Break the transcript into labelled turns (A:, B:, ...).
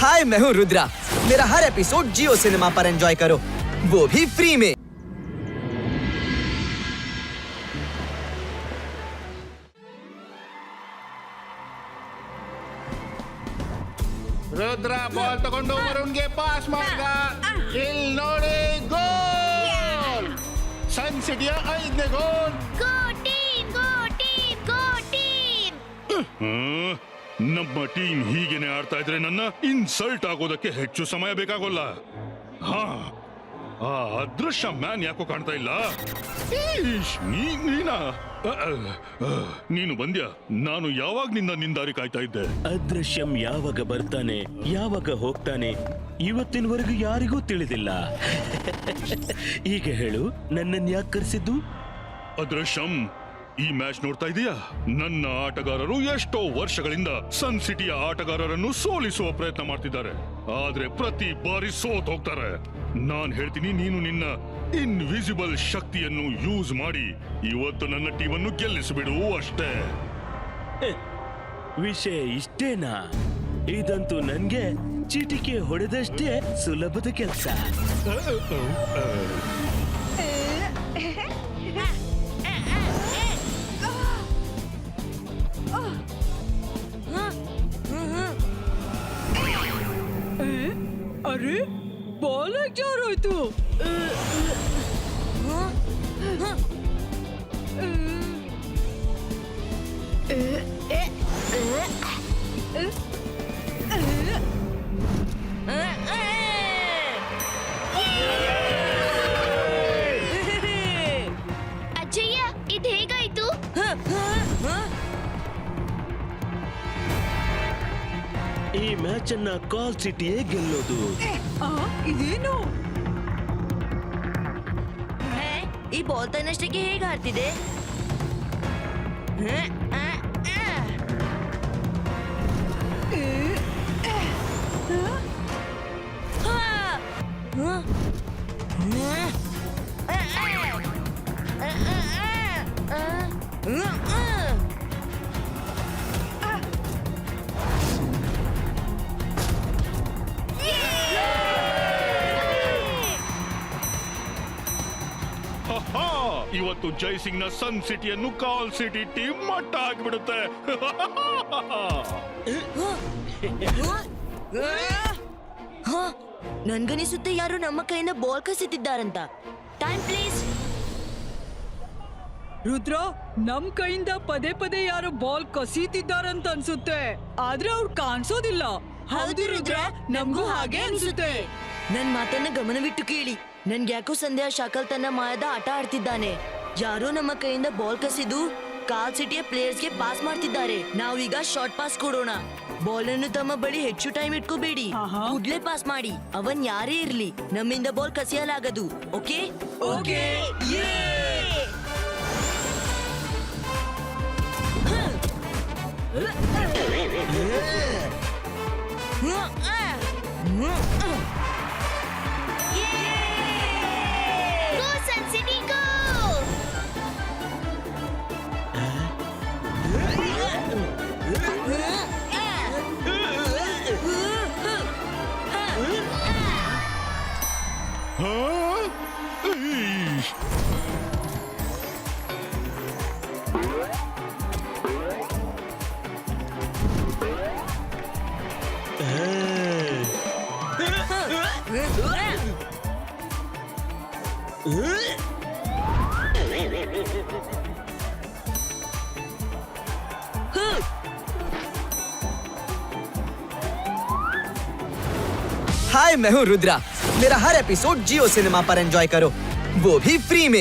A: हाय, मैं हूँ रुद्रा। मेरा हर एपिसोड जियो सिनेमा पर एंजॉय करो, वो भी फ्री में।
B: रुद्र बॉल तಗೊಂಡು ವರುಣ್ಗೆ ಪಾಸ್ ಮಾಡ್ದ. ಇಲ್ಲಿ ನೋಡಿ ಗೋಲ್. ಸನ್ ಸಿಟಿಯ 5ನೇ ಗೋಲ್.
C: ಗೋ ಟೀಮ್ ಗೋ ಟೀಮ್ ಗೋ ಟೀಮ್.
D: ನಮ್ಮ ಟೀಮ್ ಹೀಗೇನೆ ಆಡ್ತಾ ಇದ್ರೆ ನನ್ನ ಇನ್ಸಲ್ಟ್ ಆಗೋದಕ್ಕೆ ಹೆಚ್ಚು ಸಮಯ ಬೇಕಾಗೋಲ್ಲ. ಹಾ, ಆ ಅದೃಶ್ಯ ಮ್ಯಾನ್ ಯಾಕೋ ಕಾಣ್ತಾ ಇಲ್ಲ. ನೀನು ಬಂದ್ಯಾ? ನಾನು ಯಾವಾಗ ನಿನ್ನ ದಾರಿ ಕಾಯ್ತಾ ಇದ್ದೆ.
E: ಅದೃಶ್ಯಂ ಯಾವಾಗ ಬರ್ತಾನೆ, ಯಾವಾಗ ಹೋಗ್ತಾನೆ, ಇವತ್ತಿನವರೆಗೂ ಯಾರಿಗೂ ತಿಳಿದಿಲ್ಲ. ಈಗ ಹೇಳು, ನನ್ನನ್ನು ಯಾಕೆ ಕರೆಸಿದ್ದು?
D: ಅದೃಶ್ಯಂ, ಈ ಮ್ಯಾಚ್ ನೋಡ್ತಾ ಇದೀಯಾ? ನನ್ನ ಆಟಗಾರರು ಎಷ್ಟೋ ವರ್ಷಗಳಿಂದ ಸನ್ ಸಿಟಿಯ ಆಟಗಾರರನ್ನು ಸೋಲಿಸುವ ಪ್ರಯತ್ನ ಮಾಡ್ತಿದ್ದಾರೆ, ಆದ್ರೆ ಪ್ರತಿ ಬಾರಿ ಸೋತ್ ಹೋಗ್ತಾರೆ. ನಾನ್ ಹೇಳ್ತೀನಿ, ನೀನು ನಿನ್ನ ಇನ್ವಿಸಿಬಲ್ ಶಕ್ತಿಯನ್ನು ಯೂಸ್ ಮಾಡಿ ಇವತ್ತು ನನ್ನ ಟೀಮನ್ನು ಗೆಲ್ಲಿಸಿಬಿಡು ಅಷ್ಟೇ.
E: ವಿಷಯ ಇಷ್ಟೇನಾ? ಇದಂತೂ ನನ್ಗೆ ಚೀಟಿಕೆ ಹೊಡೆದಷ್ಟೇ ಸುಲಭದ ಕೆಲಸ.
F: अरे बॉल जा रहा है तू.
C: ಅಜ್ಜಯ್ಯ, ಇದು ಹೇಗಾಯ್ತು?
E: ಈ ಮ್ಯಾಚ್ ಅನ್ನ ಕಾಲ್ ಸಿಟಿಯೇ ಗೆಲ್ಲೋದು.
F: ಇದೇನು?
G: ಈ ಬಾಲ್ ತನ್ನಷ್ಟಕ್ಕೆ ಹೇಗೆ ಆಡ್ತಿದೆ?
D: ಇವತ್ತು ಜೈಸಿಂಗ್ ನ ಸನ್ ಸಿಟಿಯನ್ನು ಕಾಲ್ ಸಿಟಿ ಟೀಮ್ ಮಟ್ಟ ಹಾಕಿಬಿಡುತ್ತೆ.
G: ನನ್ಗನಿಸುತ್ತೆ ಯಾರು ನಮ್ಮ ಕೈಯಿಂದ ಬಾಲ್ ಕಸಿತಿದ್ದಾರಂತ. Time please.
F: ರುದ್ರ, ನಮ್ ಕೈಯಿಂದ ಪದೇ ಪದೇ ಯಾರು ಬಾಲ್ ಕಸೀತಿದ್ದಾರಂತ ಅನ್ಸುತ್ತೆ, ಆದ್ರೆ ಅವ್ರು ಕಾಣಿಸೋದಿಲ್ಲ. ಹೌದು ರುದ್ರ, ನಮ್ಗೂ ಹಾಗೆ ಅನ್ಸುತ್ತೆ.
G: ನನ್ ಮಾತನ್ನ ಗಮನವಿಟ್ಟು ಕೇಳಿ. ನನ್ಗೆ ಯಾಕೋ ಸಂದೇಹ ಶಾಕಲ್ ತನ್ನ ಮಾಯದ ಆಟ ಆಡ್ತಿದ್ದಾನೆ. ಯಾರೋ ನಮ್ಮ ಕೈಯಿಂದ ಬಾಲ್ ಕಸಿದು ಕಾಲ್ ಸಿಟಿಯ ಪ್ಲೇಯರ್ಸ್ಗೆ ಪಾಸ್ ಮಾಡ್ತಿದ್ದಾರೆ. ನಾವೀಗ ಶಾರ್ಟ್ ಪಾಸ್ ಕೊಡೋಣ. ಬಾಲ್ ಅನ್ನು ತಮ್ಮ ಬಳಿ ಹೆಚ್ಚು ಟೈಮ್ ಇಟ್ಕೋಬೇಡಿ, ಕೂಡ್ಲೆ ಪಾಸ್ ಮಾಡಿ. ಅವನ್ ಯಾರೇ ಇರ್ಲಿ, ನಮ್ಮಿಂದ ಬಾಲ್ ಕಸಿಯಲಾಗದು. Okay
F: okay.
C: Go sun city go.
A: Hi, मैं हूँ रुद्रा। मेरा हर एपिसोड जियो सिनेमा पर एंजॉय करो, वो भी फ्री में।